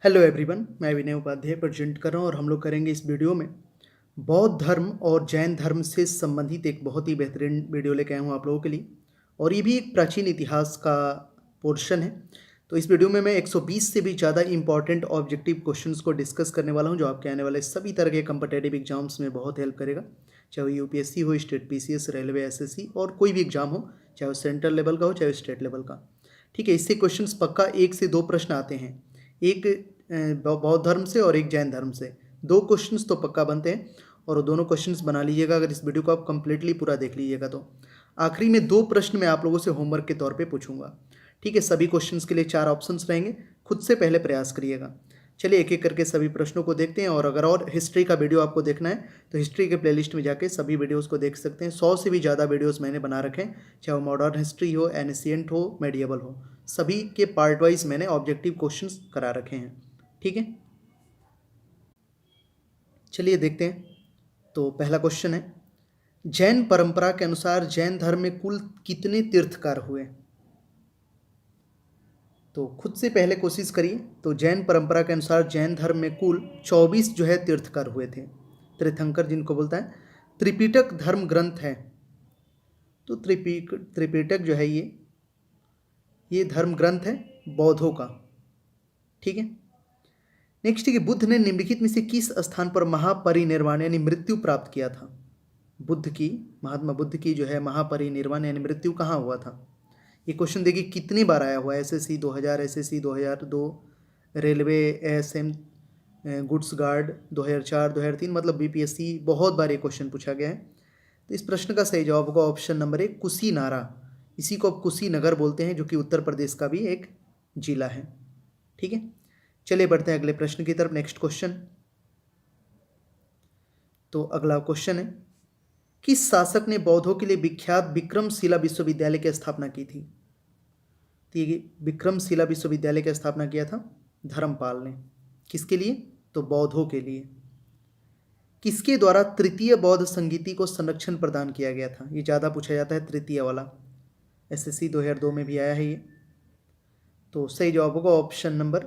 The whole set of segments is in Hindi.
हेलो एवरीवन, मैं विनय उपाध्याय प्रेजेंट कर रहा हूँ और हम लोग करेंगे इस वीडियो में बौद्ध धर्म और जैन धर्म से संबंधित एक बहुत ही बेहतरीन वीडियो लेके आया हूँ आप लोगों के लिए। और ये भी एक प्राचीन इतिहास का पोर्शन है। तो इस वीडियो में मैं 120 से भी ज़्यादा इंपॉर्टेंट ऑब्जेक्टिव क्वेश्चंस को डिस्कस करने वाला हूँ, जो आपके आने वाले सभी तरह के कम्पिटेटिव एग्जाम्स में बहुत हेल्प करेगा। चाहे वो यूपीएससी हो, स्टेट पीसीएस, रेलवे, एसएससी और कोई भी एग्जाम हो, चाहे वो सेंट्रल लेवल का हो चाहे स्टेट लेवल का। ठीक है, इससे क्वेश्चंस पक्का 1 से 2 प्रश्न आते हैं। एक बौद्ध धर्म से और एक जैन धर्म से 2 क्वेश्चंस तो पक्का बनते हैं और वो दोनों क्वेश्चंस बना लीजिएगा अगर इस वीडियो को आप कंप्लीटली पूरा देख लीजिएगा तो। आखिरी में 2 प्रश्न मैं आप लोगों से होमवर्क के तौर पे पूछूंगा। ठीक है, सभी क्वेश्चंस के लिए 4 ऑप्शंस रहेंगे, खुद से पहले प्रयास करिएगा। चलिए एक एक करके सभी प्रश्नों को देखते हैं। और हिस्ट्री का वीडियो आपको देखना है तो हिस्ट्री के प्लेलिस्ट में जाके सभी वीडियोस को देख सकते हैं। 100 से भी ज़्यादा वीडियोस मैंने बना रखे हैं, चाहे वो मॉडर्न हिस्ट्री हो, एंशिएंट हो, मेडिएवल हो, सभी के पार्ट वाइज मैंने ऑब्जेक्टिव क्वेश्चंस करा रखे हैं। ठीक है, चलिए देखते हैं। तो पहला क्वेश्चन है, जैन परंपरा के अनुसार जैन धर्म में कुल कितने तीर्थकार हुए? तो खुद से पहले कोशिश करिए। तो जैन परंपरा के अनुसार जैन धर्म में कुल 24 जो है तीर्थकर हुए थे। तीर्थंकर जिनको बोलता है। त्रिपिटक धर्म ग्रंथ है। तो त्रिपिटक जो है ये धर्म ग्रंथ है बौद्धों का। ठीक है, नेक्स्ट है कि बुद्ध ने निम्नलिखित में से किस स्थान पर महापरिनिर्वाण यानी मृत्यु प्राप्त किया था? महात्मा बुद्ध की जो है महापरिनिर्वाण यानी मृत्यु कहाँ हुआ था? ये क्वेश्चन देखिए कितनी बार आया हुआ है। SSC 2000, SSC 2002, railway, ASM, goods guard 2004, 2003, मतलब बीपीएससी बहुत बार ये क्वेश्चन पूछा गया है। तो इस प्रश्न का सही जवाब होगा ऑप्शन नंबर 1, कुशीनारा। इसी को अब कुशीनगर बोलते हैं, जो कि उत्तर प्रदेश का भी एक जिला है। ठीक है, चलिए बढ़ते हैं अगले प्रश्न की तरफ। Next question. तो अगला क्वेश्चन है, किस शासक ने बौद्धों के लिए विख्यात विक्रमशिला विश्वविद्यालय की स्थापना की थी? तो ये विक्रमशिला विश्वविद्यालय की स्थापना किया था धर्मपाल ने। किसके लिए? तो बौद्धों के लिए। किसके द्वारा तृतीय बौद्ध संगीति को संरक्षण प्रदान किया गया था? ये ज़्यादा पूछा जाता है, तृतीय वाला। एसएससी 2002 में भी आया है ये। तो सही जवाब होगा option number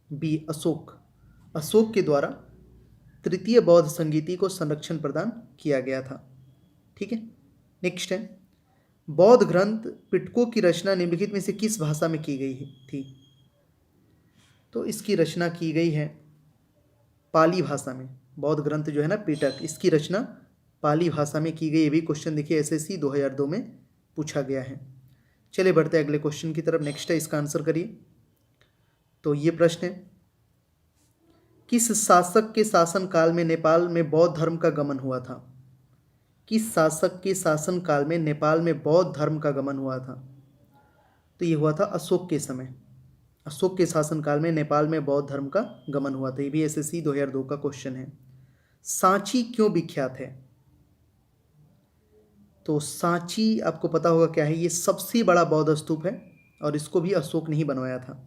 B, Ashok. Ashok के द्वारा तृतीय बौद्ध संगीति को संरक्षण प्रदान किया गया था। ठीक है, नेक्स्ट है, बौद्ध ग्रंथ पिटकों की रचना निम्नलिखित में से किस भाषा में की गई थी? तो इसकी रचना की गई है पाली भाषा में। बौद्ध ग्रंथ जो है ना पिटक, इसकी रचना पाली भाषा में की गई। ये भी क्वेश्चन देखिए एसएससी 2002 में पूछा गया है। चलिए बढ़ते हैं अगले क्वेश्चन की तरफ। नेक्स्ट है, इसका आंसर करिए। तो ये प्रश्न है, किस शासक के शासन काल में नेपाल में बौद्ध धर्म का गमन हुआ था? किस शासक के शासन काल में नेपाल में बौद्ध धर्म का गमन हुआ था? तो ये हुआ था अशोक के समय। अशोक के शासनकाल में नेपाल में बौद्ध धर्म का गमन हुआ था। ये भी एसएससी 2002 का क्वेश्चन है। सांची क्यों विख्यात है? तो सांची आपको पता होगा क्या है, ये सबसे बड़ा बौद्ध स्तूप है और इसको भी अशोक ने ही बनवाया था।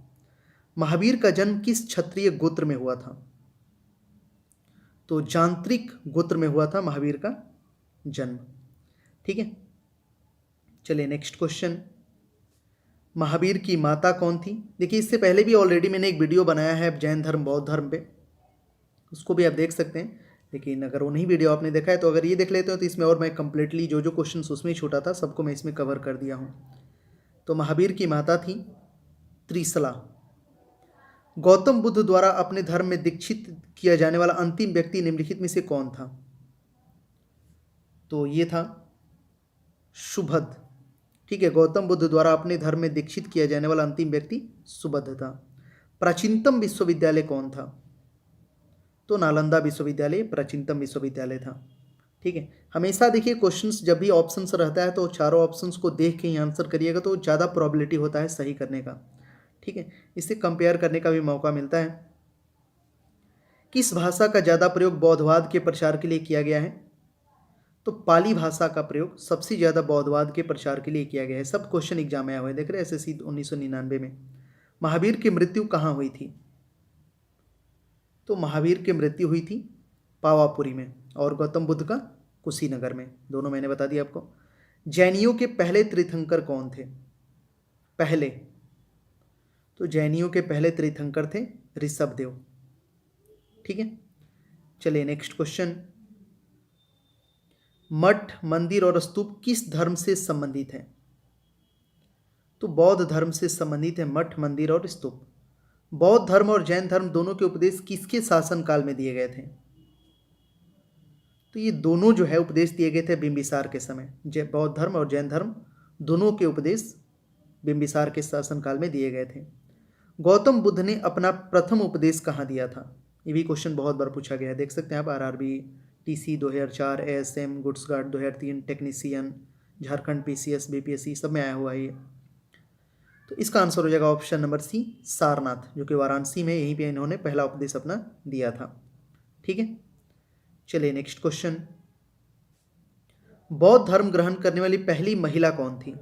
महावीर का जन्म किस क्षत्रिय गोत्र में हुआ था? तो जांत्रिक गोत्र में हुआ था महावीर का जन्म। ठीक है, चलिए नेक्स्ट क्वेश्चन। महावीर की माता कौन थी? देखिए इससे पहले भी ऑलरेडी मैंने एक वीडियो बनाया है जैन धर्म बौद्ध धर्म पे, उसको भी आप देख सकते हैं। लेकिन अगर वो नहीं वीडियो आपने देखा है तो अगर ये देख लेते हो तो इसमें और मैं कंप्लीटली जो जो क्वेश्चन उसमें छूटा था सबको मैं इसमें कवर कर दिया हूँ। तो महावीर की माता थी त्रिशला। गौतम बुद्ध द्वारा अपने धर्म में दीक्षित किया जाने वाला अंतिम व्यक्ति निम्नलिखित में से कौन था? तो ये था सुबुद्ध। ठीक है, गौतम बुद्ध द्वारा अपने धर्म में दीक्षित किया जाने वाला अंतिम व्यक्ति सुबुद्ध था। प्राचीनतम विश्वविद्यालय कौन था? तो नालंदा विश्वविद्यालय प्राचीनतम विश्वविद्यालय था। ठीक है, हमेशा देखिए क्वेश्चंस जब भी ऑप्शंस रहता है तो चारों ऑप्शंस को देख के ही आंसर करिएगा तो ज़्यादा प्रोबेबिलिटी होता है सही करने का। ठीक है, इससे कंपेयर करने का भी मौका मिलता है। किस भाषा का ज़्यादा प्रयोग बौद्धवाद के प्रचार के लिए किया गया है? तो पाली भाषा का प्रयोग सबसे ज़्यादा बौद्धवाद के प्रचार के लिए किया गया है। सब क्वेश्चन एग्जाम में आए हुए देख रहे हैं एसएससी 1999 में। महावीर की मृत्यु कहाँ हुई थी? तो महावीर की मृत्यु हुई थी पावापुरी में और गौतम बुद्ध का कुशीनगर में। दोनों मैंने बता दिया आपको। जैनियों के पहले तीर्थंकर कौन थे? पहले तो जैनियों के पहले तीर्थंकर थे ऋषभदेव। ठीक है, चलिए नेक्स्ट क्वेश्चन। मठ, मंदिर और स्तूप किस धर्म से संबंधित है? तो बौद्ध धर्म से संबंधित है मठ, मंदिर और स्तूप। बौद्ध धर्म और जैन धर्म दोनों के उपदेश किसके शासन काल में दिए गए थे? तो ये दोनों जो है उपदेश दिए गए थे बिंबिसार के समय। बौद्ध धर्म और जैन धर्म दोनों के उपदेश बिंबिसार के शासन काल में दिए गए थे। गौतम बुद्ध ने अपना प्रथम उपदेश कहाँ दिया था? ये भी क्वेश्चन बहुत बार पूछा गया है, देख सकते हैं आप। RRB, TC 2004, ASM, goods guard 2003, technician, Jharkhand PCS, BPSC सब में आया हुआ है ये। तो इसका आंसर हो जाएगा ऑप्शन नंबर सी, सारनाथ, जो कि वाराणसी में यहीं पे इन्होंने पहला उपदेश अपना दिया था। ठीक है, चलिए नेक्स्ट क्वेश्चन। बौद्ध धर्म ग्रहण करने वाली पहली महिला कौन थी?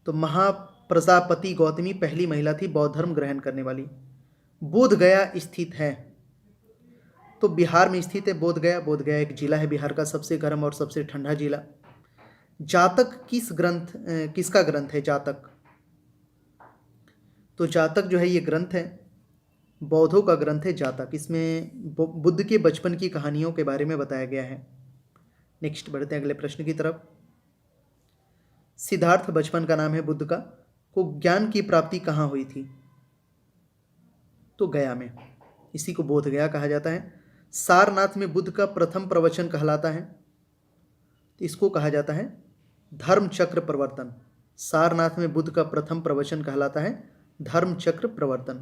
तो महाप्रजापति गौतमी पहली महिला थी बौद्ध धर्म ग्रहण करने वाली। बोध गया स्थित है, तो बिहार में स्थित है बोध गया। बोध गया एक जिला है बिहार का, सबसे गर्म और सबसे ठंडा जिला। जातक किसका ग्रंथ है? जातक, तो जातक जो है ये ग्रंथ है, बौद्धों का ग्रंथ है जातक। इसमें बुद्ध के बचपन की कहानियों के बारे में बताया गया है। नेक्स्ट बढ़ते हैं अगले प्रश्न की तरफ। सिद्धार्थ बचपन का नाम है बुद्ध का, को ज्ञान की प्राप्ति कहाँ हुई थी? तो गया में, इसी को बोध गया कहा जाता है। सारनाथ में बुद्ध का प्रथम प्रवचन कहलाता है, तो इसको कहा जाता है धर्म चक्र प्रवर्तन। सारनाथ में बुद्ध का प्रथम प्रवचन कहलाता है धर्म चक्र प्रवर्तन।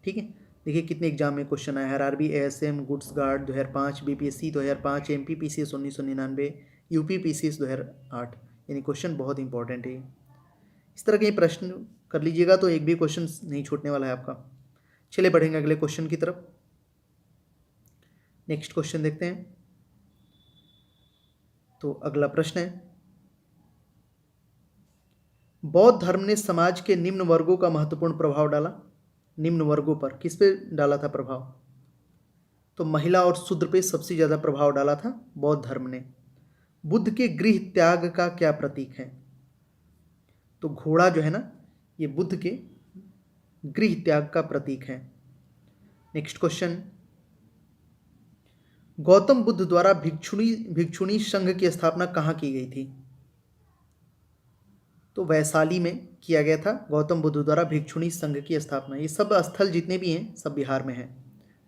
ठीक है, देखिए कितने एग्जाम में क्वेश्चन आया है। RRB, ASM, goods guard 2005, BPSC 2005, MP PCS 1999, UP PCS 2008। यानी क्वेश्चन बहुत इंपॉर्टेंट है। इस तरह के प्रश्न कर लीजिएगा तो एक भी क्वेश्चन नहीं छूटने वाला है आपका। चलिए बढ़ेंगे अगले क्वेश्चन की तरफ। नेक्स्ट क्वेश्चन देखते हैं। तो अगला प्रश्न है, बौद्ध धर्म ने समाज के निम्न वर्गों का महत्वपूर्ण प्रभाव डाला। निम्न वर्गों पर किस पे डाला था प्रभाव? तो महिला और शूद्र पे सबसे ज्यादा प्रभाव डाला था बौद्ध धर्म ने। बुद्ध के गृह त्याग का क्या प्रतीक है? तो घोड़ा जो है ना, ये बुद्ध के गृह त्याग का प्रतीक है। नेक्स्ट क्वेश्चन, गौतम बुद्ध द्वारा भिक्षुणी संघ की स्थापना कहाँ की गई थी? तो वैशाली में किया गया था गौतम बुद्ध द्वारा भिक्षुणी संघ की स्थापना। ये सब स्थल जितने भी हैं सब बिहार में हैं।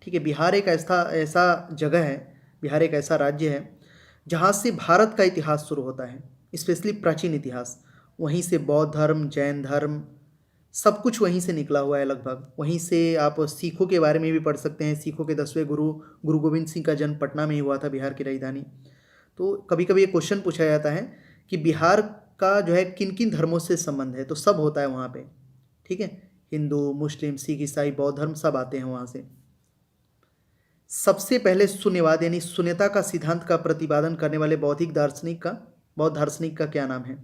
ठीक है, बिहार एक ऐसा जगह है, बिहार एक ऐसा राज्य है जहाँ से भारत का इतिहास शुरू होता है, स्पेशली प्राचीन इतिहास। वहीं से बौद्ध धर्म, जैन धर्म, सब कुछ वहीं से निकला हुआ है लगभग। वहीं से आप सिखों के बारे में भी पढ़ सकते हैं। सिखों के 10वें गुरु गोविंद सिंह का जन्म पटना में ही हुआ था, बिहार की राजधानी। तो कभी कभी ये क्वेश्चन पूछा जाता है कि बिहार का जो है किन किन धर्मों से संबंध है, तो सब होता है वहाँ पे। ठीक है, हिंदू, मुस्लिम, सिख, ईसाई, बौद्ध धर्म सब आते हैं वहाँ से। सबसे पहले शून्यवाद यानी शून्यता का सिद्धांत का प्रतिपादन करने वाले बौद्ध दार्शनिक का क्या नाम है?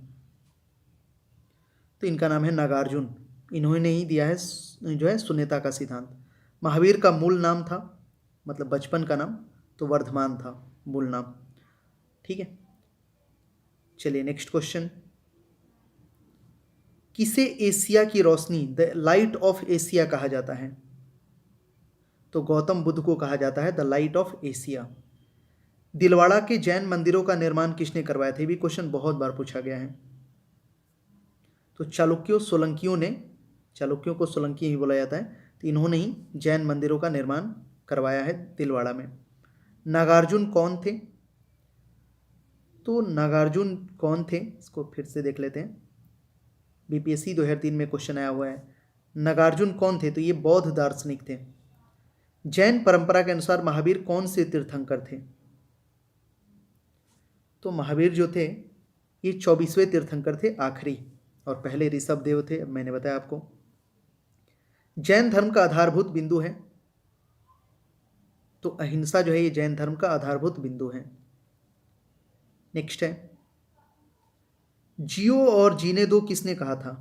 तो इनका नाम है नागार्जुन। इन्होंने ही दिया है जो है शून्यता का सिद्धांत। महावीर का मूल नाम था, मतलब बचपन का नाम, तो वर्धमान था मूल नाम। ठीक है, चलिए नेक्स्ट क्वेश्चन। किसे एशिया की रोशनी, द लाइट ऑफ एशिया कहा जाता है? तो गौतम बुद्ध को कहा जाता है the light of Asia. Dilwara के जैन मंदिरों का निर्माण किसने करवाया था? ये भी क्वेश्चन बहुत बार पूछा गया है। तो चालुक्यों को सोलंकी ही बोला जाता है, तो इन्होंने ही जैन मंदिरों का निर्माण करवाया है दिलवाड़ा में। नागार्जुन कौन थे? तो नागार्जुन कौन थे, इसको फिर से देख लेते हैं। बीपीएससी 2003 में क्वेश्चन आया हुआ है। नागार्जुन कौन थे? तो ये बौद्ध दार्शनिक थे। जैन परंपरा के अनुसार महावीर कौन से तीर्थंकर थे? तो महावीर जो थे ये 24वें तीर्थंकर थे, आखिरी, और पहले ऋषभदेव थे, अब मैंने बताया आपको। जैन धर्म का आधारभूत बिंदु है, तो अहिंसा जो है ये जैन धर्म का आधारभूत बिंदु है। नेक्स्ट है, जियो और जीने दो किसने कहा था?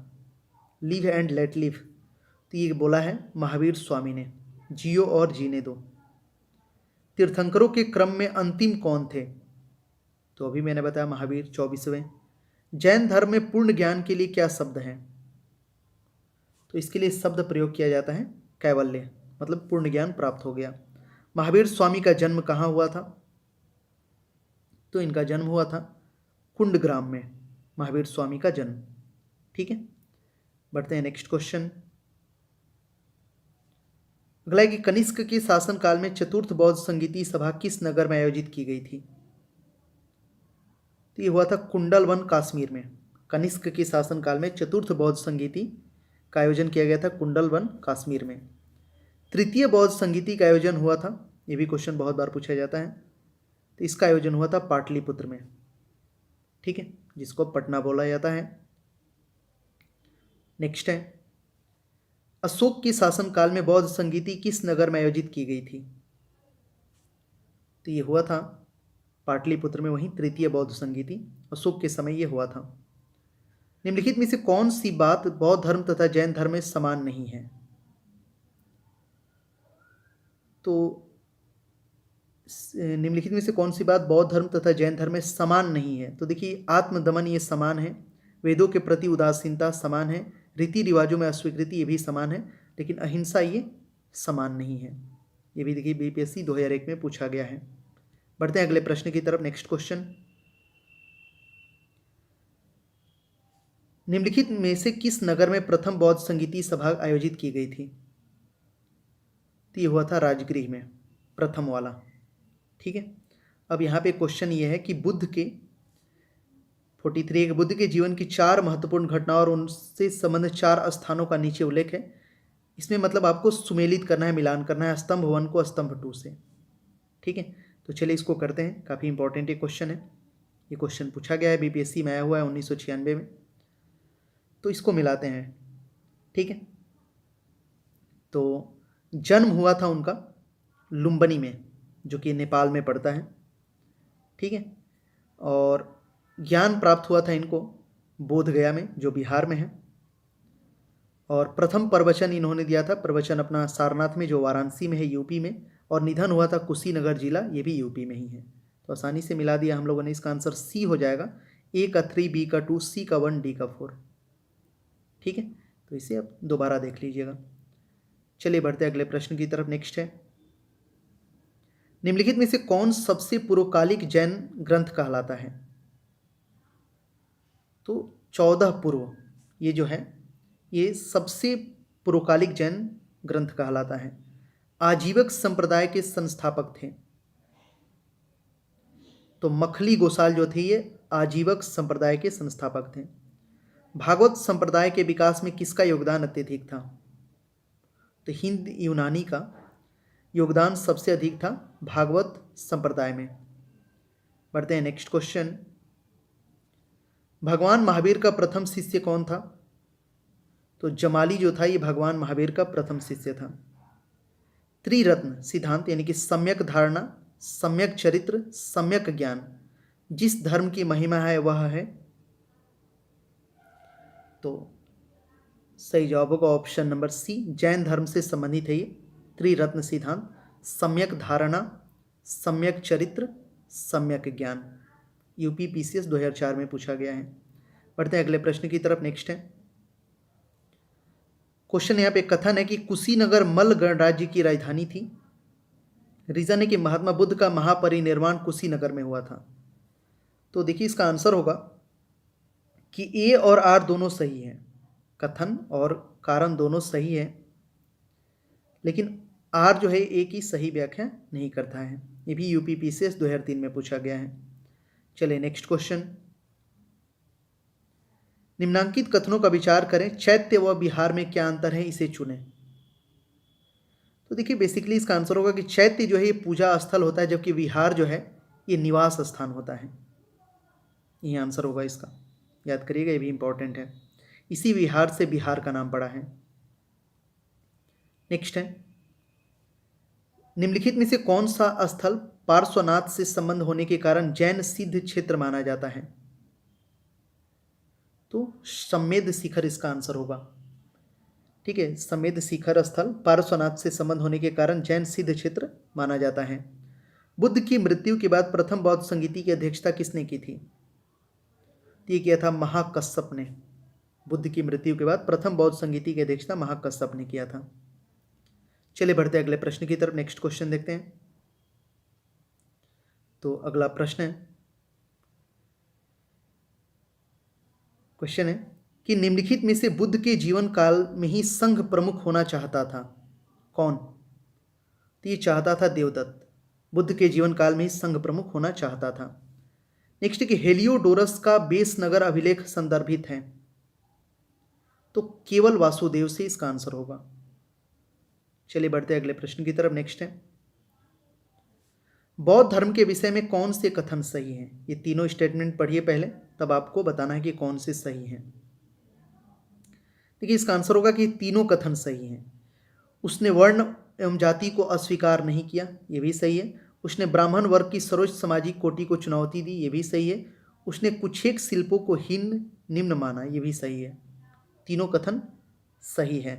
लिव एंड लेट लिव, तो ये बोला है महावीर स्वामी ने, जियो और जीने दो। तीर्थंकरों के क्रम में अंतिम कौन थे? तो अभी मैंने बताया महावीर 24वें। जैन धर्म में पूर्ण ज्ञान के लिए क्या शब्द है? तो इसके लिए शब्द प्रयोग किया जाता है कैवल्य, मतलब पूर्ण ज्ञान प्राप्त हो गया। महावीर स्वामी का जन्म कहाँ हुआ था? तो इनका जन्म हुआ था कुंडग्राम में, महावीर स्वामी का जन्म। ठीक है, बढ़ते हैं नेक्स्ट क्वेश्चन। अगला है कि कनिष्क के शासनकाल में चतुर्थ बौद्ध संगीति सभा किस नगर में आयोजित की गई थी? तो ये हुआ था कुंडलवन, कश्मीर में। कनिष्क के शासनकाल में चतुर्थ बौद्ध संगीति का आयोजन किया गया था कुंडलवन, कश्मीर में। तृतीय बौद्ध संगीति का आयोजन हुआ था, ये भी क्वेश्चन बहुत बार पूछा जाता है, तो इसका आयोजन हुआ था पाटलिपुत्र में। ठीक है, जिसको पटना बोला जाता है। नेक्स्ट है, अशोक के शासनकाल में बौद्ध संगीति किस नगर में आयोजित की गई थी? तो ये हुआ था पाटलिपुत्र में, वहीं तृतीय बौद्ध संगीति अशोक के समय ये हुआ था। निम्नलिखित में से कौन सी बात बौद्ध धर्म तथा जैन धर्म में समान नहीं है? तो निम्नलिखित में से कौन सी बात बौद्ध धर्म तथा जैन धर्म में समान नहीं है? तो देखिए, आत्मदमन ये समान है, वेदों के प्रति उदासीनता समान है, रीति रिवाजों में अस्वीकृति ये भी समान है, लेकिन अहिंसा ये समान नहीं है। ये भी देखिए बीपीएससी 2001 में पूछा गया है। बढ़ते हैं अगले प्रश्न की तरफ। नेक्स्ट क्वेश्चन, निम्नलिखित में से किस नगर में प्रथम बौद्ध संगीति सभा आयोजित की गई थी? तो ये हुआ था राजगृह में, प्रथम वाला। ठीक है, अब यहाँ पे क्वेश्चन ये है कि बुद्ध के 43 बुद्ध के जीवन की 4 महत्वपूर्ण घटनाओं और उनसे संबंधित 4 स्थानों का नीचे उल्लेख है। इसमें मतलब आपको सुमेलित करना है, मिलान करना है स्तंभ 1 को स्तंभ 2 से। ठीक है, तो चलिए इसको करते हैं, काफ़ी इंपॉर्टेंट ये क्वेश्चन है। ये क्वेश्चन पूछा गया है, बीपीएससी में आया हुआ है 1996 में, तो इसको मिलाते हैं। ठीक है, तो जन्म हुआ था उनका लुम्बिनी में, जो कि नेपाल में पड़ता है। ठीक है, और ज्ञान प्राप्त हुआ था इनको बोधगया में, जो बिहार में है। और प्रथम प्रवचन इन्होंने दिया था, प्रवचन अपना सारनाथ में, जो वाराणसी में है, यूपी में। और निधन हुआ था कुशीनगर जिला, ये भी यूपी में ही है। तो आसानी से मिला दिया हम लोगों ने। इसका आंसर सी हो जाएगा, ए का 3, बी का 2, सी का 1, डी का 4। ठीक है, तो इसे आप दोबारा देख लीजिएगा। चलिए बढ़ते अगले प्रश्न की तरफ। नेक्स्ट है, निम्नलिखित में से कौन सबसे पूर्वकालिक जैन ग्रंथ कहलाता है? तो 14 पूर्व ये जो है, ये सबसे पूर्वकालिक जैन ग्रंथ कहलाता है। आजीवक संप्रदाय के संस्थापक थे, तो मखली गोसाल जो थे ये आजीवक संप्रदाय के संस्थापक थे। भागवत संप्रदाय के विकास में किसका योगदान अत्यधिक था? तो हिंद यूनानी का योगदान सबसे अधिक था भागवत संप्रदाय में। बढ़ते हैं नेक्स्ट क्वेश्चन, भगवान महावीर का प्रथम शिष्य कौन था? तो जमाली जो था ये भगवान महावीर का प्रथम शिष्य था। त्रिरत्न सिद्धांत यानी कि सम्यक धारणा, सम्यक चरित्र, सम्यक ज्ञान, जिस धर्म की महिमा है वह है? तो सही जवाब होगा ऑप्शन नंबर सी, जैन धर्म से संबंधित है ये त्रिरत्न सिद्धांत। सम्यक धारणा, सम्यक चरित्र, सम्यक ज्ञान। यूपी पीसीएस 2004 में पूछा गया है। बढ़ते हैं अगले प्रश्न की तरफ। नेक्स्ट है क्वेश्चन, यहाँ पे कथन है कि कुशीनगर मल्ल गणराज्य की राजधानी थी। रीजन है कि महात्मा बुद्ध का महापरिनिर्वाण कुशीनगर में हुआ था। तो देखिए इसका आंसर होगा कि ए और आर दोनों सही हैं, कथन और कारण दोनों सही है, लेकिन आर जो है ए की सही व्याख्या नहीं करता है। ये भी यूपी पीसीएस 2003 में पूछा गया है। चलिए नेक्स्ट क्वेश्चन, निम्नांकित कथनों का विचार करें, चैत्य व विहार में क्या अंतर है, इसे चुनें। तो देखिए बेसिकली इसका आंसर होगा कि चैत्य जो है ये पूजा स्थल होता है, जबकि विहार जो है ये निवास स्थान होता है। यही आंसर होगा इसका, याद करिएगा, ये भी इंपॉर्टेंट है। इसी विहार से बिहार का नाम पड़ा है। नेक्स्ट है, निम्नलिखित में से कौन सा स्थल पार्श्वनाथ से संबंध होने के कारण जैन सिद्ध क्षेत्र माना जाता है? तो सम्मेद शिखर इसका आंसर होगा। ठीक है, सम्मेद शिखर स्थल पार्श्वनाथ से संबंध होने के कारण जैन सिद्ध क्षेत्र माना जाता है। बुद्ध की मृत्यु के बाद प्रथम बौद्ध संगीति की अध्यक्षता किसने की थी? ये किया था महाकश्यप ने। बुद्ध की मृत्यु के बाद प्रथम बौद्ध संगीति की अध्यक्षता महाकश्यप ने किया था। चलिए बढ़ते अगले प्रश्न की तरफ। नेक्स्ट क्वेश्चन देखते हैं। तो अगला प्रश्न है, क्वेश्चन है कि निम्नलिखित में से बुद्ध के जीवन काल में ही संघ प्रमुख होना चाहता था कौन? तो ये चाहता था देवदत्त। बुद्ध के जीवन काल में ही संघ प्रमुख होना चाहता था। नेक्स्ट है कि हेलियोडोरस का बेस नगर अभिलेख संदर्भित है, तो केवल वासुदेव से इसका आंसर होगा। चलिए बढ़ते अगले प्रश्न की तरफ। नेक्स्ट है, बौद्ध धर्म के विषय में कौन से कथन सही हैं? ये तीनों स्टेटमेंट पढ़िए पहले, तब आपको बताना है कि कौन से सही हैं। देखिए इसका आंसर होगा कि तीनों कथन सही हैं। उसने वर्ण एवं जाति को अस्वीकार नहीं किया, ये भी सही है। उसने ब्राह्मण वर्ग की सर्वोच्च सामाजिक कोटि को चुनौती दी, ये भी सही है। उसने कुछेक शिल्पों को हीन निम्न माना, ये भी सही है। तीनों कथन सही है।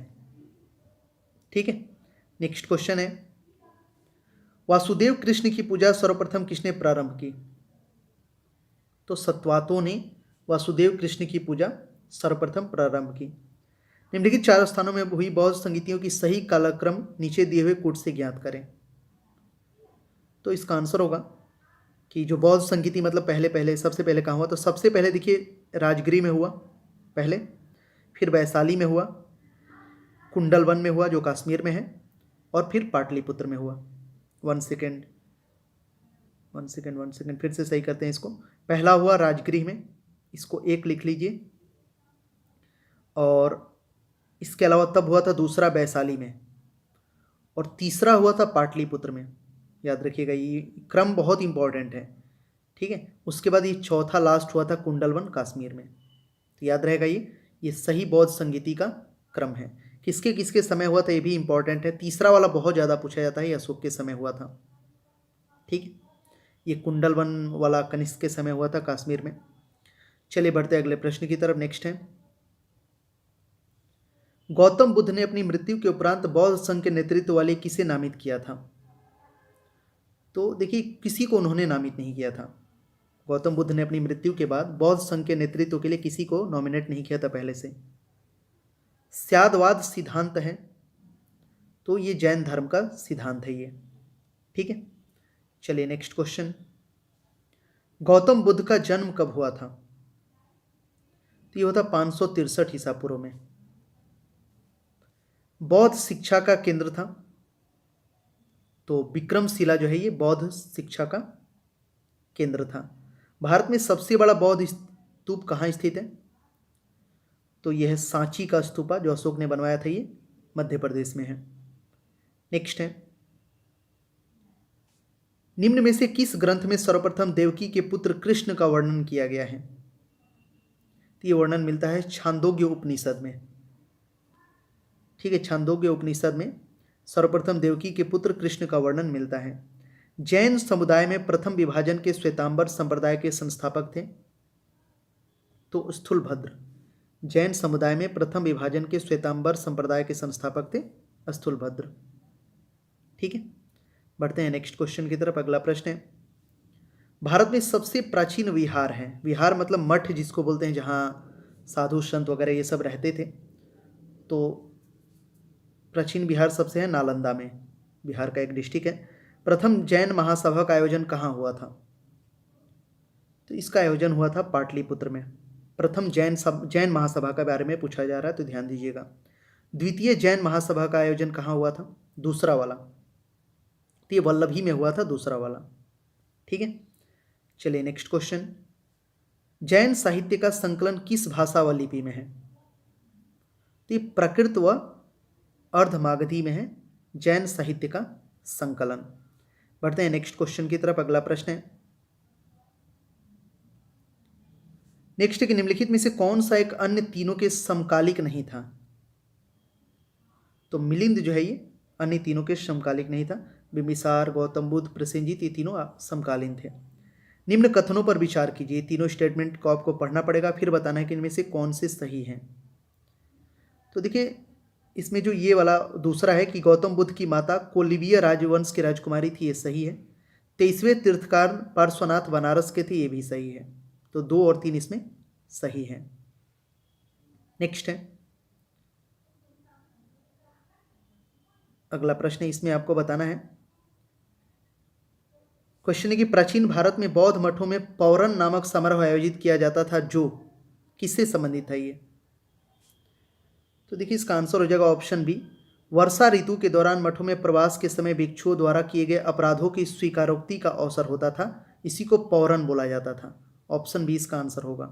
ठीक है। नेक्स्ट क्वेश्चन है, वासुदेव कृष्ण की पूजा सर्वप्रथम किसने प्रारंभ की? तो सत्वातों ने वासुदेव कृष्ण की पूजा सर्वप्रथम प्रारंभ की। निम्नलिखित चार स्थानों में हुई बौद्ध संगीतियों की सही कालक्रम नीचे दिए हुए कूट से ज्ञात करें। तो इसका आंसर होगा कि जो बौद्ध संगीति मतलब पहले सबसे पहले कहाँ हुआ? तो सबसे पहले देखिए राजगिरी में हुआ पहले, फिर वैशाली में हुआ, कुंडलवन में हुआ जो कश्मीर में है, और फिर पाटलिपुत्र में हुआ। वन सेकेंड फिर से सही करते हैं इसको। पहला हुआ राजगृह में, इसको 1 लिख लीजिए। और इसके अलावा तब हुआ था दूसरा वैशाली में, और तीसरा हुआ था पाटलिपुत्र में। याद रखिएगा, ये क्रम बहुत इंपॉर्टेंट है। ठीक है। उसके बाद ये चौथा लास्ट हुआ था कुंडलवन कश्मीर में। तो याद रहेगा ये सही बौद्ध संगीति का क्रम है। किसके किसके समय हुआ था ये भी इंपॉर्टेंट है। तीसरा वाला बहुत ज़्यादा पूछा जाता है, ये अशोक के समय हुआ था। ठीक है। ये कुंडलवन वाला कनिष्क के समय हुआ था कश्मीर में। चलिए बढ़ते अगले प्रश्न की तरफ। नेक्स्ट है, गौतम बुद्ध ने अपनी मृत्यु के उपरांत बौद्ध संघ के नेतृत्व वाले किसे नामित किया था? तो देखिए किसी को उन्होंने नामित नहीं किया था। गौतम बुद्ध ने अपनी मृत्यु के बाद बौद्ध संघ के नेतृत्व के लिए किसी को नॉमिनेट नहीं किया था पहले से। स्यादवाद सिद्धांत है, तो ये जैन धर्म का सिद्धांत है ये। ठीक है। चलिए नेक्स्ट क्वेश्चन, गौतम बुद्ध का जन्म कब हुआ था? तो ये होता 563 ईसा पूर्व में। बौद्ध शिक्षा का केंद्र था, तो विक्रमशिला जो है ये बौद्ध शिक्षा का केंद्र था। भारत में सबसे बड़ा बौद्ध स्तूप कहाँ स्थित है? तो यह है सांची का स्तूपा जो अशोक ने बनवाया था, ये मध्य प्रदेश में है। नेक्स्ट है, निम्न में से किस ग्रंथ में सर्वप्रथम देवकी के पुत्र कृष्ण का वर्णन किया गया है? तो ये वर्णन मिलता है छांदोग्य उपनिषद में। ठीक है, छांदोग्य उपनिषद में सर्वप्रथम देवकी के पुत्र कृष्ण का वर्णन मिलता है। जैन समुदाय में प्रथम विभाजन के श्वेतांबर संप्रदाय के संस्थापक थे, तो स्थूलभद्र। जैन समुदाय में प्रथम विभाजन के श्वेतांबर संप्रदाय के संस्थापक थे स्थूलभद्र। ठीक है। बढ़ते हैं नेक्स्ट क्वेश्चन की तरफ। अगला प्रश्न है, भारत में सबसे प्राचीन विहार है, विहार मतलब मठ जिसको बोलते हैं, जहाँ साधु संत वगैरह ये सब रहते थे, तो प्राचीन विहार सबसे है नालंदा में, बिहार का एक डिस्ट्रिक्ट है। प्रथम जैन महासभा का आयोजन कहाँ हुआ था? तो इसका आयोजन हुआ था पाटलिपुत्र में। प्रथम जैन महासभा के बारे में पूछा जा रहा है, तो ध्यान दीजिएगा। द्वितीय जैन महासभा का आयोजन कहाँ हुआ था? दूसरा वाला, तो ये वल्लभी में हुआ था, दूसरा वाला। ठीक है। चलिए नेक्स्ट क्वेश्चन, जैन साहित्य का संकलन किस भाषा व लिपि में है? तो ये प्राकृत व अर्धमागधी में है जैन साहित्य का संकलन। बढ़ते हैं नेक्स्ट क्वेश्चन की तरफ। अगला प्रश्न है, नेक्स्ट है कि निम्नलिखित में से कौन सा एक अन्य तीनों के समकालिक नहीं था? तो मिलिंद जो है ये अन्य तीनों के समकालिक नहीं था। बिंबिसार, गौतम बुद्ध, प्रसेनजीत ये तीनों समकालीन थे। निम्न कथनों पर विचार कीजिए। तीनों स्टेटमेंट को आपको पढ़ना पड़ेगा, फिर बताना है कि इनमें से कौन से सही हैं। तो देखिए इसमें जो ये वाला दूसरा है कि गौतम बुद्ध की माता कोलिविया राजवंश की राजकुमारी थी, ये सही है। 23वें तीर्थकार पार्श्वनाथ बनारस के थे, ये भी सही है। तो 2 और 3 इसमें सही है। नेक्स्ट है अगला प्रश्न है, इसमें आपको बताना है। क्वेश्चन है कि प्राचीन भारत में बौद्ध मठों में पौरन नामक समारोह आयोजित किया जाता था, जो किससे संबंधित था ये? तो देखिए इसका आंसर हो जाएगा ऑप्शन बी, वर्षा ऋतु के दौरान मठों में प्रवास के समय भिक्षुओं द्वारा किए गए अपराधों की स्वीकारोक्ति का अवसर होता था, इसी को पौरन बोला जाता था। ऑप्शन बी इसका आंसर होगा।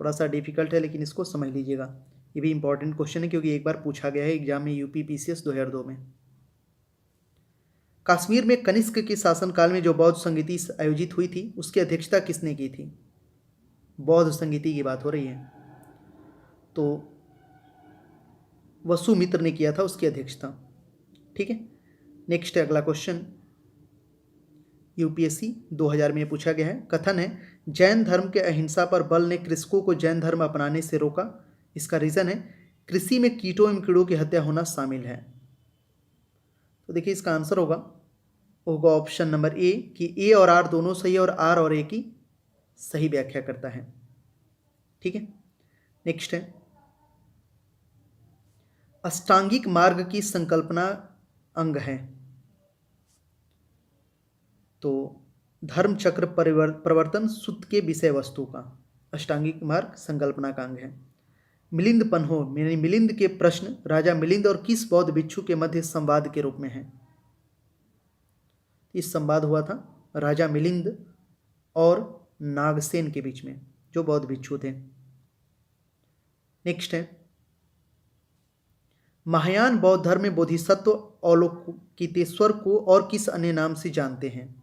थोड़ा सा डिफिकल्ट है लेकिन इसको समझ लीजिएगा, ये भी इंपॉर्टेंट क्वेश्चन है क्योंकि एक बार पूछा गया है एग्जाम में, यूपी पीसीएस 2002 में। कश्मीर में कनिष्क के शासनकाल में जो बौद्ध संगीति आयोजित हुई थी, उसकी अध्यक्षता किसने की थी? बौद्ध संगीति की बात हो रही है, तो वसुमित्र ने किया था उसकी अध्यक्षता। ठीक है, नेक्स्ट है अगला क्वेश्चन, यूपीएससी 2000 में पूछा गया है। कथन है जैन धर्म के अहिंसा पर बल ने कृषकों को जैन धर्म अपनाने से रोका, इसका रीजन है कृषि में कीटों एवं कीड़ों की हत्या होना शामिल है। तो देखिए इसका आंसर होगा ऑप्शन नंबर ए, कि ए और आर दोनों सही है और आर और ए की सही व्याख्या करता है। ठीक है, नेक्स्ट है अष्टांगिक मार्ग की संकल्पना अंग है, तो धर्म चक्र प्रवर्तन सूत्र के विषय वस्तु का अष्टांगिक मार्ग संकल्पना का अंग है। मिलिंद पन्हो यानी मिलिंद के प्रश्न राजा मिलिंद और किस बौद्ध भिक्षु के मध्य संवाद के रूप में है? इस संवाद हुआ था राजा मिलिंद और नागसेन के बीच में, जो बौद्ध भिक्षु थे। नेक्स्ट है महायान बौद्ध धर्म में बोधिसत्व अवलोकितेश्वर को और किस अन्य नाम से जानते हैं?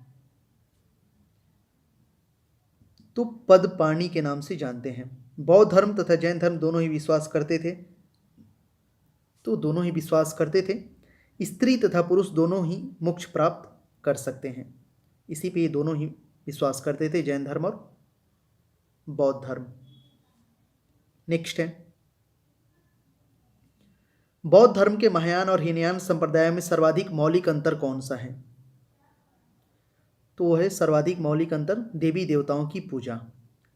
तो पदपाणि के नाम से जानते हैं। बौद्ध धर्म तथा जैन धर्म दोनों ही विश्वास करते थे, स्त्री तथा पुरुष दोनों ही मोक्ष प्राप्त कर सकते हैं, इसी पे ये दोनों ही विश्वास करते थे, जैन धर्म और बौद्ध धर्म। नेक्स्ट है बौद्ध धर्म के महायान और हीनयान संप्रदाय में सर्वाधिक मौलिक अंतर कौन सा है? तो वो है सर्वाधिक मौलिक अंतर देवी देवताओं की पूजा।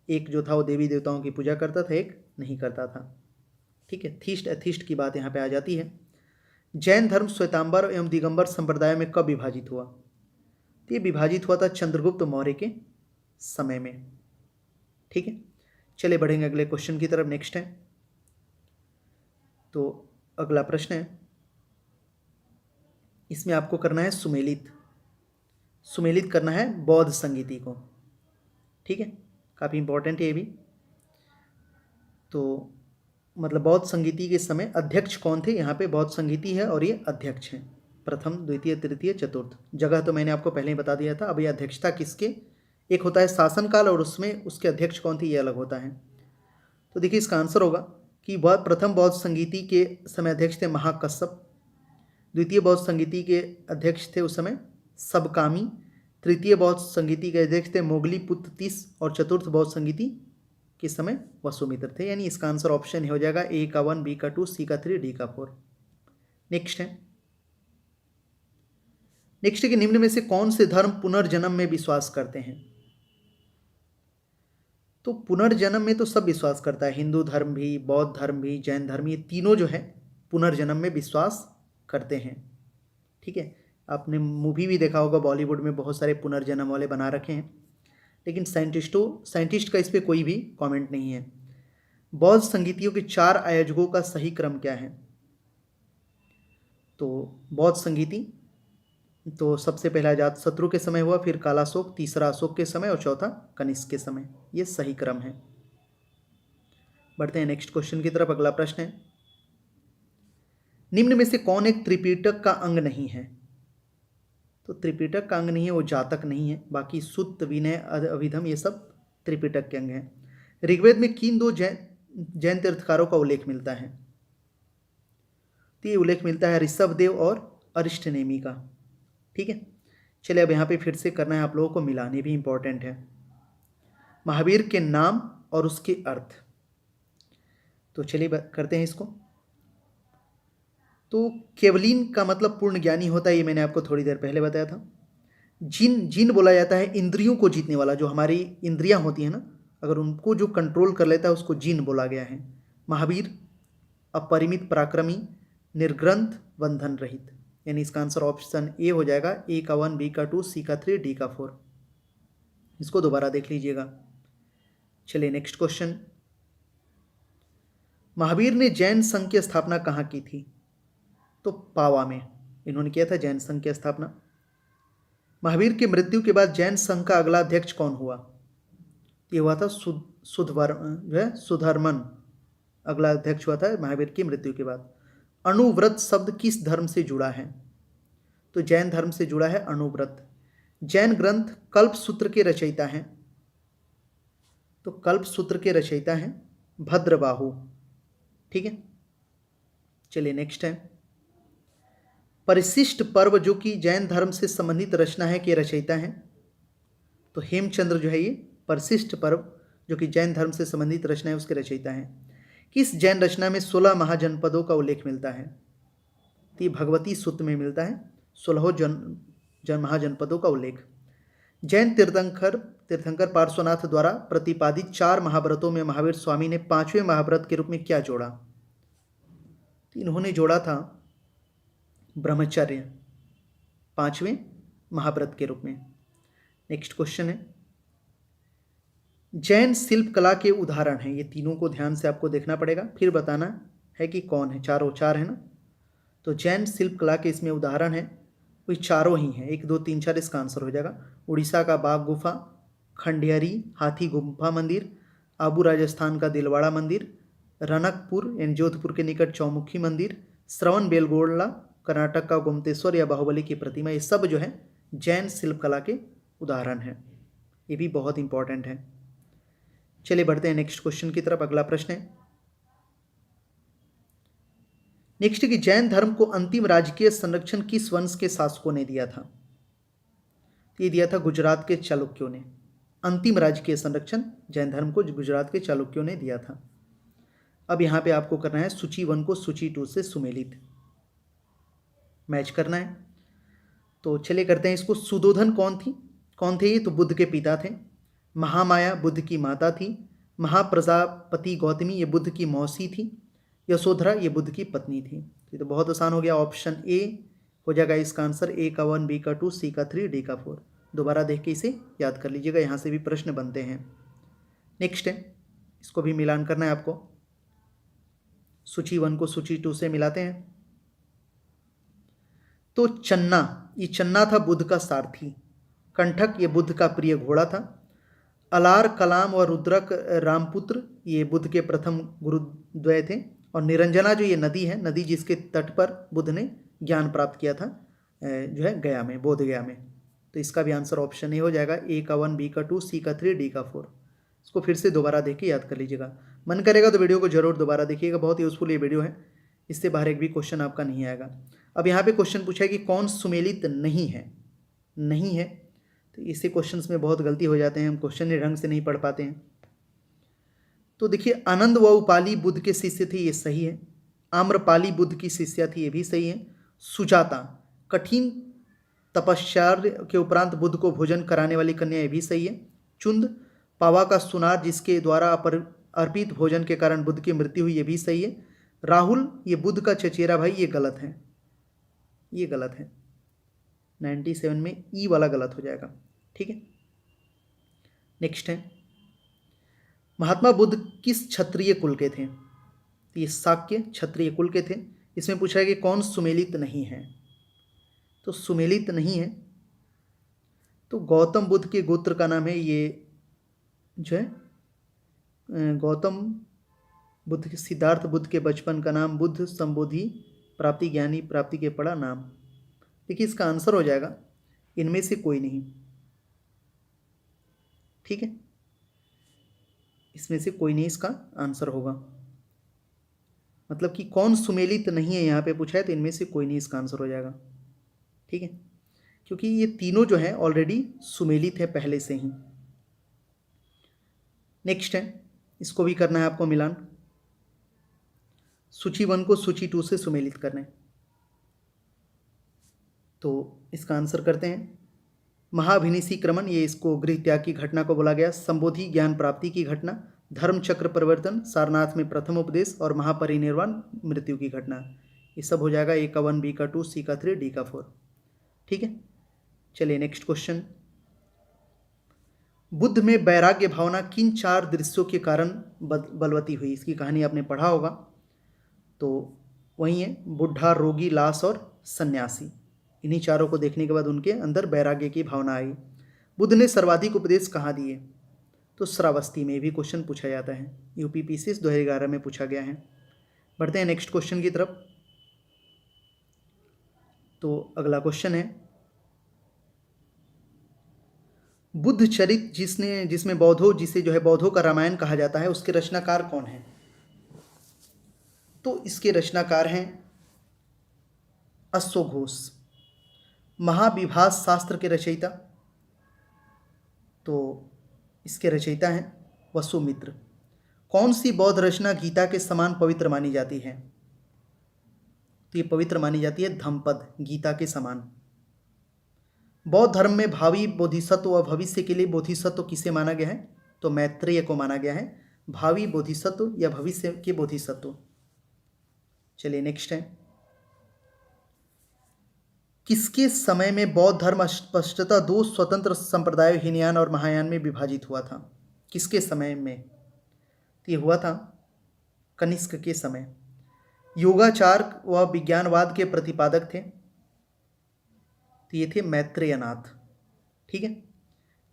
एक जो था वो देवी देवताओं की पूजा करता था, एक नहीं करता था। ठीक है, थीस्ट एथिस्ट की बात यहाँ पे आ जाती है। जैन धर्म श्वेतांबर एवं दिगंबर संप्रदाय में कब विभाजित हुआ? तो ये विभाजित हुआ था चंद्रगुप्त मौर्य के समय में। ठीक है, चलिए बढ़ेंगे अगले क्वेश्चन की तरफ। नेक्स्ट है, तो अगला प्रश्न है, इसमें आपको करना है सुमेलित करना है बौद्ध संगीति को। ठीक है, काफ़ी इंपॉर्टेंट है ये भी। तो मतलब बौद्ध संगीति के समय अध्यक्ष कौन थे? यहाँ पे बौद्ध संगीति है और ये अध्यक्ष हैं, प्रथम द्वितीय तृतीय चतुर्थ। जगह तो मैंने आपको पहले ही बता दिया था। अब ये अध्यक्षता किसके, एक होता है शासनकाल और उसमें उसके अध्यक्ष कौन थे ये अलग होता है। तो देखिए इसका आंसर होगा कि प्रथम बौद्ध संगीति के समय अध्यक्ष थे महाकश्यप, द्वितीय बौद्ध संगीति के अध्यक्ष थे उस समय सबकामी, तृतीय बौद्ध संगीति के अध्यक्ष थे मोगली पुत्र तीस, और चतुर्थ बौद्ध संगीति के समय वसुमित्र थे। यानी इसका आंसर ऑप्शन हो जाएगा ए का 1, बी का 2, सी का 3, डी का 4। नेक्स्ट है कि निम्न में से कौन से धर्म पुनर्जन्म में विश्वास करते हैं? तो पुनर्जन्म में तो सब विश्वास करता है, हिंदू धर्म भी, बौद्ध धर्म भी, जैन धर्म, ये तीनों जो है पुनर्जन्म में विश्वास करते हैं। ठीक है, आपने मूवी भी देखा होगा, बॉलीवुड में बहुत सारे पुनर्जन्म वाले बना रखे हैं, लेकिन साइंटिस्ट का इस पर कोई भी कमेंट नहीं है। बौद्ध संगीतियों के 4 आयोजकों का सही क्रम क्या है? तो बौद्ध संगीति तो सबसे पहला अजातशत्रु के समय हुआ, फिर कालाशोक, तीसरा अशोक के समय और चौथा कनिष्क के समय। ये सही क्रम है। बढ़ते हैं नेक्स्ट क्वेश्चन की तरफ। अगला प्रश्न है, निम्न में से कौन एक त्रिपिटक का अंग नहीं है? तो त्रिपिटक का अंग नहीं है, वो जातक नहीं है, बाकी सुत्त, विनय, अभिधम ये सब त्रिपिटक के अंग हैं। ऋग्वेद में किन 2 जैन तीर्थकारों का उल्लेख मिलता है? तो ये उल्लेख मिलता है ऋषभदेव और अरिष्टनेमी का। ठीक है, चलिए अब यहाँ पे फिर से करना है आप लोगों को मिलान, ये भी इंपॉर्टेंट है। महावीर के नाम और उसके अर्थ, तो चलिए करते हैं इसको। तो केवलीन का मतलब पूर्ण ज्ञानी होता है, ये मैंने आपको थोड़ी देर पहले बताया था। जिन बोला जाता है इंद्रियों को जीतने वाला, जो हमारी इंद्रियां होती हैं ना, अगर उनको जो कंट्रोल कर लेता है उसको जिन बोला गया है। महावीर अपरिमित पराक्रमी, निर्ग्रंथ, बंधन रहित। यानी इसका आंसर ऑप्शन ए हो जाएगा। ए का 1, बी का 2, सी का 3, डी का 4। इसको दोबारा देख लीजिएगा। चलिए नेक्स्ट क्वेश्चन। महावीर ने जैन संघ की स्थापना कहाँ की थी? तो पावा में इन्होंने किया था जैन संघ की स्थापना। महावीर की मृत्यु के बाद जैन संघ का अगला अध्यक्ष कौन हुआ? ये हुआ था सुधर्मन। अगला अध्यक्ष हुआ था महावीर की मृत्यु के बाद। अणुव्रत शब्द किस धर्म से जुड़ा है? तो जैन धर्म से जुड़ा है अणुव्रत। जैन ग्रंथ कल्पसूत्र के रचयिता हैं? तो कल्पसूत्र के रचयिता हैं भद्रबाहु। ठीक है, चलिए नेक्स्ट है। परिशिष्ट पर्व जो कि जैन धर्म से संबंधित रचना है के रचयिता हैं? तो हेमचंद्र जो है ये परिशिष्ट पर्व जो कि जैन धर्म से संबंधित रचना है उसके रचयिता हैं। किस जैन रचना में 16 महाजनपदों का उल्लेख मिलता है? तो ये भगवती सूक्त में मिलता है 16 महाजनपदों का उल्लेख। जैन तीर्थंकर पार्श्वनाथ द्वारा प्रतिपादित 4 महाव्रतों में महावीर स्वामी ने 5वें महाव्रत के रूप में क्या जोड़ा? तो इन्होंने जोड़ा था ब्रह्मचर्य 5वें महाव्रत के रूप में। नेक्स्ट क्वेश्चन है। जैन शिल्प कला के उदाहरण हैं, ये तीनों को ध्यान से आपको देखना पड़ेगा, फिर बताना है कि कौन है। चारों 4 है ना। तो जैन शिल्प कला के इसमें उदाहरण है वही चारों ही हैं। 1, 2, 3, 4 इसका आंसर हो जाएगा। उड़ीसा का बाघ गुफा, खंडियारी हाथी गुम्फा मंदिर, आबू राजस्थान का दिलवाड़ा मंदिर, रनकपुर यानी जोधपुर के निकट चौमुखी मंदिर, श्रवण बेलगोला कर्नाटक का गोमतेश्वर या बाहुबली की प्रतिमा, ये सब जो है जैन शिल्पकला के उदाहरण हैं। ये भी बहुत इंपॉर्टेंट है। चलिए बढ़ते हैं नेक्स्ट क्वेश्चन की तरफ। अगला प्रश्न है नेक्स्ट कि जैन धर्म को अंतिम राजकीय संरक्षण किस वंश के शासकों ने दिया था? ये दिया था गुजरात के चालुक्यों ने। अंतिम राजकीय संरक्षण जैन धर्म को गुजरात के चालुक्यों ने दिया था। अब यहाँ पे आपको करना है सूची 1 को सूची 2 से सुमेलित मैच करना है। तो चलिए करते हैं इसको। सुदोधन कौन थे? ये तो बुद्ध के पिता थे। महामाया बुद्ध की माता थी। महाप्रजापति गौतमी ये बुद्ध की मौसी थी। यशोधरा ये बुद्ध की पत्नी थी। ये तो बहुत आसान हो गया। ऑप्शन ए हो जाएगा इसका आंसर। ए का 1, बी का 2, सी का 3, डी का 4। दोबारा देख के इसे याद कर लीजिएगा, यहाँ से भी प्रश्न बनते हैं। नेक्स्ट है, इसको भी मिलान करना है आपको। सूची 1 को सूची 2 से मिलाते हैं। तो चन्ना था बुद्ध का सारथी। कंठक ये बुद्ध का प्रिय घोड़ा था। अलार, कलाम और रुद्रक रामपुत्र ये बुद्ध के प्रथम गुरुद्वय थे। और निरंजना जो ये नदी है, नदी जिसके तट पर बुद्ध ने ज्ञान प्राप्त किया था जो है गया में, बोध गया में। तो इसका भी आंसर ऑप्शन ए हो जाएगा। ए का 1, बी का 2, सी का 3, डी का 4। इसको फिर से दोबारा देख के याद कर लीजिएगा। मन करेगा तो वीडियो को जरूर दोबारा देखिएगा, बहुत यूजफुल ये वीडियो है। इससे बाहर एक भी क्वेश्चन आपका नहीं आएगा। अब यहाँ पे क्वेश्चन पूछा है कि कौन सुमेलित नहीं है। तो इसी क्वेश्चंस में बहुत गलती हो जाते हैं, हम क्वेश्चन ही ढंग से नहीं पढ़ पाते हैं। तो देखिए, आनंद व उपाली बुद्ध के शिष्य थे, ये सही है। आम्रपाली बुद्ध की शिष्या थी, ये भी सही है। सुजाता कठिन तपस्या के उपरांत बुद्ध को भोजन कराने वाली कन्या, ये भी सही है। चुंद पावा का सुनार जिसके द्वारा अर्पित भोजन के कारण बुद्ध की मृत्यु हुई, ये भी सही है। राहुल ये बुद्ध का चचेरा भाई, ये गलत है। 97 में ई वाला गलत हो जाएगा। ठीक है, नेक्स्ट है महात्मा बुद्ध किस क्षत्रिय कुल के थे? तो ये शाक्य क्षत्रिय कुल के थे। इसमें पूछा है कि कौन सुमेलित नहीं है? तो सुमेलित नहीं है तो गौतम बुद्ध के गोत्र का नाम है, ये जो है गौतम बुद्ध के, सिद्धार्थ बुद्ध के बचपन का नाम बुद्ध संबोधि प्राप्ति ज्ञानी प्राप्ति के पड़ा नाम। देखिए इसका आंसर हो जाएगा इनमें से कोई नहीं। ठीक है, इसमें से कोई नहीं इसका आंसर होगा। मतलब कि कौन सुमेलित नहीं है यहाँ पे पूछा है, तो इनमें से कोई नहीं इसका आंसर हो जाएगा। ठीक है, क्योंकि ये तीनों जो है ऑलरेडी सुमेलित है पहले से ही। नेक्स्ट है, इसको भी करना है आपको मिलान। सूची 1 को सूची 2 से सुमेलित करना है। तो इसका आंसर करते हैं। महाभिनिषी क्रमण, ये इसको गृह त्याग की घटना को बोला गया। संबोधि ज्ञान प्राप्ति की घटना। धर्म चक्र परिवर्तन, सारनाथ में प्रथम उपदेश और महापरिनिर्वाण, मृत्यु की घटना। ये सब हो जाएगा ए का 1, बी का 2, सी का 3, डी का 4। ठीक है, चलिए नेक्स्ट क्वेश्चन। बुद्ध में वैराग्य भावना किन 4 दृश्यों के कारण बलवती हुई? इसकी कहानी आपने पढ़ा होगा, तो वही है बुढ़ा, रोगी, लाश और सन्यासी। इन्हीं चारों को देखने के बाद उनके अंदर वैराग्य की भावना आई। बुद्ध ने सर्वाधिक उपदेश कहाँ दिए? तो श्रावस्ती में भी क्वेश्चन पूछा जाता है, यूपीपीसीएस 2011 में पूछा गया है। बढ़ते हैं नेक्स्ट क्वेश्चन की तरफ। तो अगला क्वेश्चन है, बुद्ध चरित जिसमें जिसे जो है बौद्धों का रामायण कहा जाता है, उसके रचनाकार कौन है? तो इसके रचनाकार हैं अश्वघोष। महाविभास शास्त्र के रचयिता, तो इसके रचयिता हैं वसुमित्र। कौन सी बौद्ध रचना गीता के समान पवित्र मानी जाती है? तो ये पवित्र मानी जाती है धम्मपद, गीता के समान। बौद्ध धर्म में भावी बोधिसत्व व भविष्य के लिए बोधिसत्व किसे माना गया है? तो मैत्रेय को माना गया है भावी बोधिसत्व या भविष्य के बोधिसत्व। चलिए नेक्स्ट है, किसके समय में बौद्ध धर्म स्पष्टतः 2 स्वतंत्र संप्रदायों हीनयान और महायान में विभाजित हुआ था? किसके समय में? तो ये हुआ था कनिष्क के समय। योगाचार व विज्ञानवाद के प्रतिपादक थे, तो ये थे मैत्रेयनाथ। ठीक है,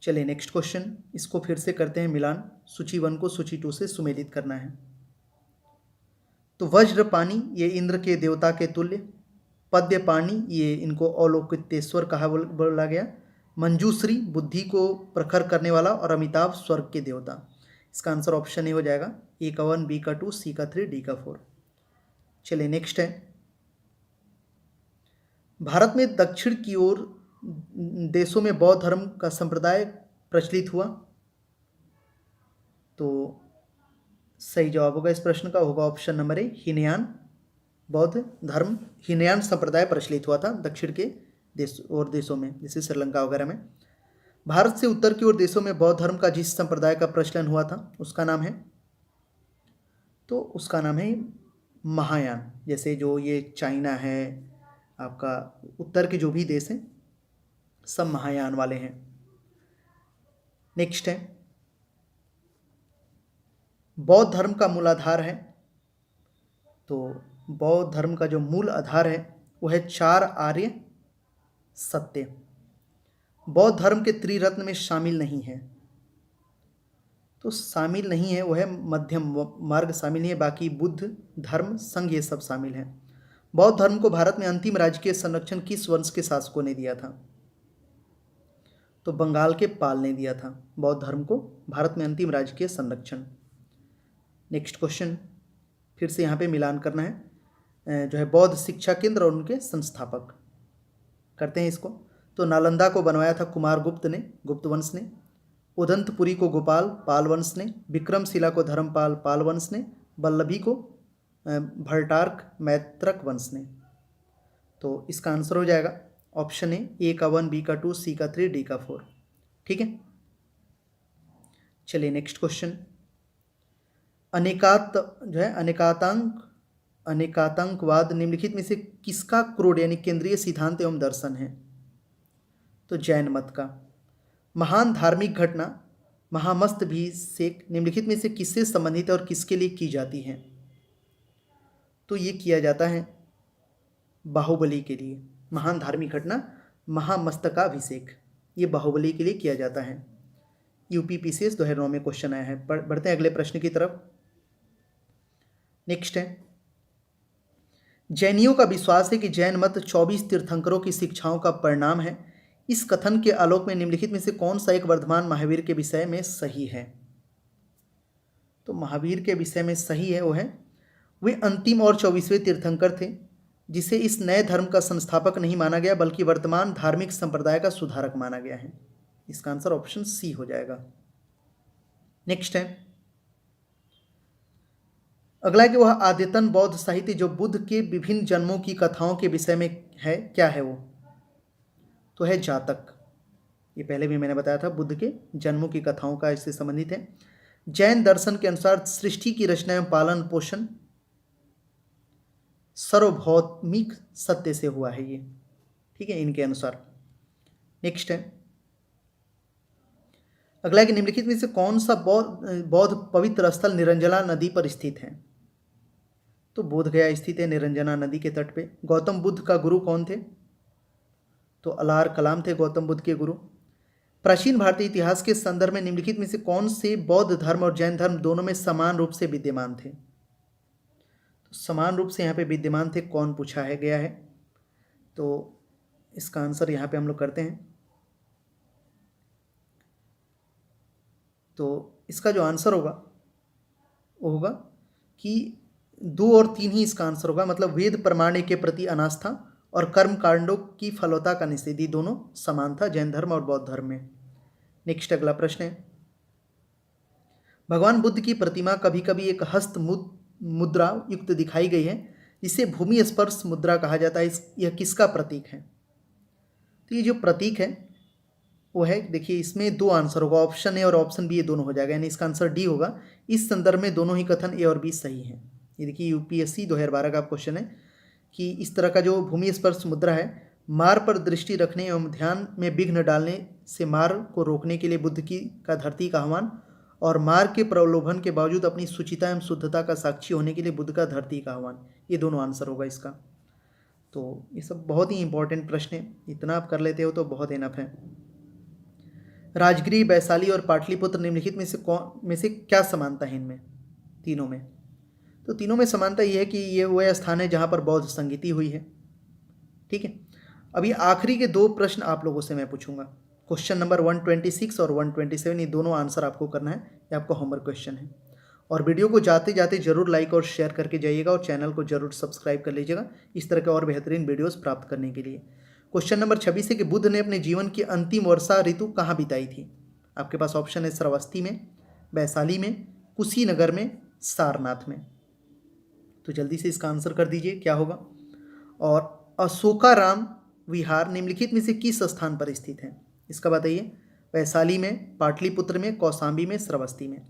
चलिए नेक्स्ट क्वेश्चन। इसको फिर से करते हैं मिलान, सूची 1 को सूची 2 से सुमेलित करना है। तो वज्रपाणी ये इंद्र के देवता के तुल्य, पद्यपाणी ये इनको अलोकितेश्वर कहा बोला गया, मंजूश्री बुद्धि को प्रखर करने वाला और अमिताभ स्वर्ग के देवता। इसका आंसर ऑप्शन ए हो जाएगा, ए का 1, बी का 2, सी का 3, डी का 4। चलिए नेक्स्ट है, भारत में दक्षिण की ओर देशों में बौद्ध धर्म का संप्रदाय प्रचलित हुआ। तो सही जवाब होगा इस प्रश्न का, होगा ऑप्शन नंबर ए, हीनयान। बौद्ध धर्म हीनयान संप्रदाय प्रचलित हुआ था दक्षिण के देशों में, जैसे श्रीलंका वगैरह में। भारत से उत्तर की ओर देशों में बौद्ध धर्म का जिस संप्रदाय का प्रचलन हुआ था उसका नाम है, तो उसका नाम है महायान। जैसे जो ये चाइना है, आपका उत्तर के जो भी देश हैं सब महायान वाले हैं। नेक्स्ट है, बौद्ध धर्म का मूल आधार है। तो बौद्ध धर्म का जो मूल आधार है वो है 4 आर्य सत्य। बौद्ध धर्म के त्रिरत्न में शामिल नहीं है, तो शामिल नहीं है वो है मध्यम मार्ग शामिल नहीं है, बाकी बुद्ध धर्म संघ ये सब शामिल है। बौद्ध धर्म को भारत में अंतिम राजकीय संरक्षण किस वंश के शासकों ने दिया था? तो बंगाल के पाल ने दिया था बौद्ध धर्म को भारत में अंतिम राजकीय संरक्षण। नेक्स्ट क्वेश्चन, फिर से यहाँ पे मिलान करना है जो है बौद्ध शिक्षा केंद्र और उनके संस्थापक। करते हैं इसको। तो नालंदा को बनवाया था कुमारगुप्त ने, गुप्त वंश ने। उदंतपुरी को गोपाल, पाल वंश ने। विक्रमशिला को धर्मपाल, पाल वंश ने। वल्लभी को भट्टार्क, मैत्रक वंश ने। तो इसका आंसर हो जाएगा ऑप्शन ए का 1, बी का 2, सी का 3, डी का 4। ठीक है, चलिए नेक्स्ट क्वेश्चन। अनेकातंकवाद निम्नलिखित में से किसका क्रोड यानी केंद्रीय सिद्धांत एवं दर्शन है? तो जैन मत का। महान धार्मिक घटना महामस्तभिषेक निम्नलिखित में से किससे संबंधित है और किसके लिए की जाती है? तो ये किया जाता है बाहुबली के लिए। महान धार्मिक घटना महामस्तकाभिषेक ये बाहुबली के लिए किया जाता है। यूपीपीसीएस 2009 में क्वेश्चन आया है। बढ़ते हैं अगले प्रश्न की तरफ। नेक्स्ट है, जैनियों का विश्वास है कि जैन मत 24 तीर्थंकरों की शिक्षाओं का परिणाम है। इस कथन के आलोक में निम्नलिखित में से कौन सा एक वर्धमान महावीर के विषय में सही है? तो महावीर के विषय में सही है वो है, वे अंतिम और 24वें तीर्थंकर थे जिसे इस नए धर्म का संस्थापक नहीं माना गया बल्कि वर्तमान धार्मिक संप्रदाय का सुधारक माना गया है। इसका आंसर ऑप्शन सी हो जाएगा। नेक्स्ट है, अगला कि वह आद्यतन बौद्ध साहित्य जो बुद्ध के विभिन्न जन्मों की कथाओं के विषय में है, क्या है वो? तो है जातक। ये पहले भी मैंने बताया था, बुद्ध के जन्मों की कथाओं का इससे संबंधित है। जैन दर्शन के अनुसार सृष्टि की रचना एवं पालन पोषण सार्वभौमिक सत्य से हुआ है ये, ठीक है, इनके अनुसार। नेक्स्ट है अगला कि निम्नलिखित में से कौन सा बौद्ध पवित्र स्थल निरंजना नदी पर स्थित है? तो बोध गया स्थित है निरंजना नदी के तट पे। गौतम बुद्ध का गुरु कौन थे? तो अलार कलाम थे गौतम बुद्ध के गुरु। प्राचीन भारतीय इतिहास के संदर्भ में निम्नलिखित में से कौन से बौद्ध धर्म और जैन धर्म दोनों में समान रूप से विद्यमान थे? तो समान रूप से यहाँ पे विद्यमान थे कौन पूछा है गया है, तो इसका आंसर यहाँ पे हम लोग करते हैं। तो इसका जो आंसर होगा वो होगा कि 2 और 3 ही इसका आंसर होगा, मतलब वेद प्रमाण के प्रति अनास्था और कर्म कांडों की फलवत्ता का निषेध, दोनों समान था जैन धर्म और बौद्ध धर्म में। नेक्स्ट अगला प्रश्न है भगवान बुद्ध की प्रतिमा कभी कभी एक हस्त मुद्रा युक्त दिखाई गई है जिसे भूमि स्पर्श मुद्रा कहा जाता है, यह किसका प्रतीक है? तो ये जो प्रतीक है वो है, देखिए इसमें 2 आंसर होगा, ऑप्शन ए और ऑप्शन बी, ये दोनों हो जाएगा, यानी इसका आंसर डी होगा। इस संदर्भ में दोनों ही कथन ए और बी सही हैं। ये देखिए यूपीएससी 2012 का क्वेश्चन है कि इस तरह का जो भूमि स्पर्श मुद्रा है, मार पर दृष्टि रखने एवं ध्यान में विघ्न डालने से मार को रोकने के लिए बुद्ध की का धरती का आह्वान, और मार के प्रलोभन के बावजूद अपनी शुचिता एवं शुद्धता का साक्षी होने के लिए बुद्ध का धरती का आह्वान, ये दोनों आंसर होगा इसका। तो ये सब बहुत ही इंपॉर्टेंट प्रश्न है, इतना आप कर लेते हो तो बहुत इनफ है। राजगिरी, वैशाली और पाटलिपुत्र निम्नलिखित में से क्या समानता है इनमें तीनों में? तो तीनों में समानता ये है कि ये वह स्थान है जहाँ पर बौद्ध संगीति हुई है, ठीक है। अभी आखिरी के 2 प्रश्न आप लोगों से मैं पूछूंगा, क्वेश्चन नंबर 126 और 127, ये दोनों आंसर आपको करना है, ये आपका होमवर्क क्वेश्चन है। और वीडियो को जाते जाते जरूर लाइक और शेयर करके जाइएगा और चैनल को जरूर सब्सक्राइब कर लीजिएगा इस तरह के और बेहतरीन वीडियोस प्राप्त करने के लिए। क्वेश्चन नंबर 26 है कि बुद्ध ने अपने जीवन की अंतिम वर्षा ऋतु कहाँ बिताई थी? आपके पास ऑप्शन है श्रावस्ती में, वैशाली में, कुशीनगर में, सारनाथ में। तो जल्दी से इसका आंसर कर दीजिए क्या होगा। और अशोकाराम विहार निम्नलिखित में से किस स्थान पर स्थित है? इसका बताइए, वैशाली में, पाटलिपुत्र में, कौशाम्बी में, श्रावस्ती में।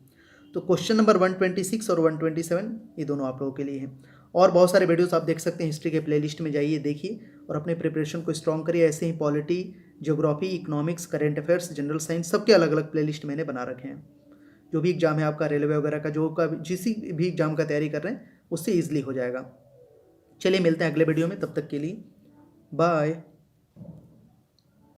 तो क्वेश्चन नंबर 126 और 127 ये दोनों आप लोगों के लिए हैं। और बहुत सारे वीडियोस आप देख सकते हैं, हिस्ट्री के प्लेलिस्ट में जाइए, देखिए और अपने प्रिपरेशन को स्ट्रॉन्ग करिए। ऐसे ही polity, geography, economics, current affairs, general science, सबके अलग अलग प्लेलिस्ट मैंने बना रखे हैं। जो भी एग्जाम है आपका, रेलवे वगैरह का, जो का जिस भी एग्जाम का तैयारी कर रहे हैं उससे ईजिली हो जाएगा। चलिए मिलते हैं अगले वीडियो में, तब तक के लिए बाय।